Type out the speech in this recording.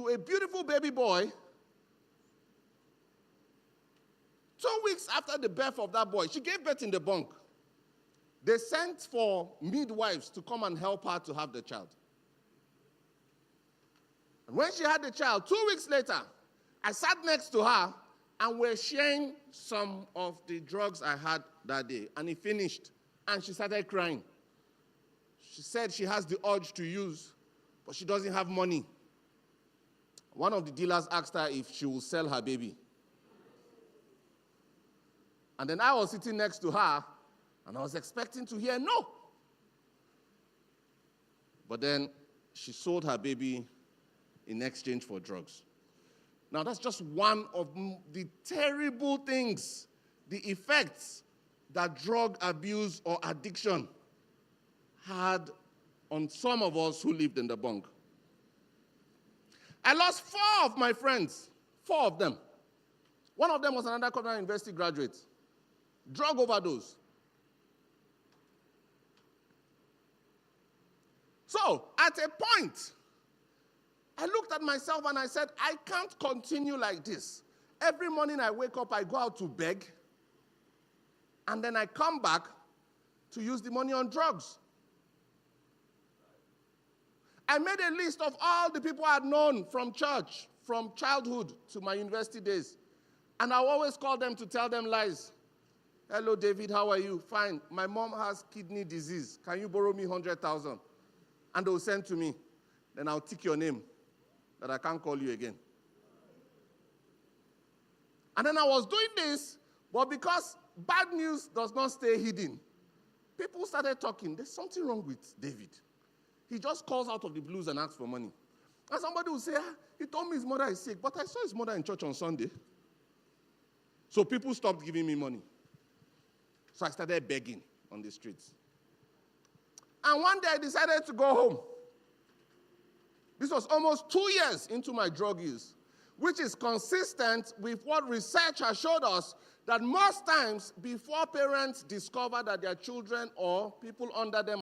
to a beautiful baby boy. 2 weeks after the birth of that boy, she gave birth in the bunk. They sent for midwives to come and help her to have the child. And when she had the child, 2 weeks later, I sat next to her and we're sharing some of the drugs I had that day. And it finished, and she started crying. She said she has the urge to use, but she doesn't have money. One of the dealers asked her if she will sell her baby. And then I was sitting next to her, and I was expecting to hear no. But then she sold her baby in exchange for drugs. Now, that's just one of the terrible things, the effects that drug abuse or addiction had on some of us who lived in the bunk. I lost 4 of my friends, 4 of them. One of them was an undercover university graduate. Drug overdose. So, at a point, I looked at myself and I said, I can't continue like this. Every morning I wake up, I go out to beg, and then I come back to use the money on drugs. I made a list of all the people I had known from church, from childhood to my university days. And I always call them to tell them lies. Hello, David, how are you? Fine. My mom has kidney disease. Can you borrow me 100,000? And they'll send to me. Then I'll tick your name, that I can't call you again. And then I was doing this, but because bad news does not stay hidden, people started talking. There's something wrong with David. He just calls out of the blues and asks for money. And somebody will say, he told me his mother is sick, but I saw his mother in church on Sunday. So people stopped giving me money. So I started begging on the streets. And one day I decided to go home. This was almost 2 years into my drug use, which is consistent with what research has showed us, that most times before parents discover that their children or people under them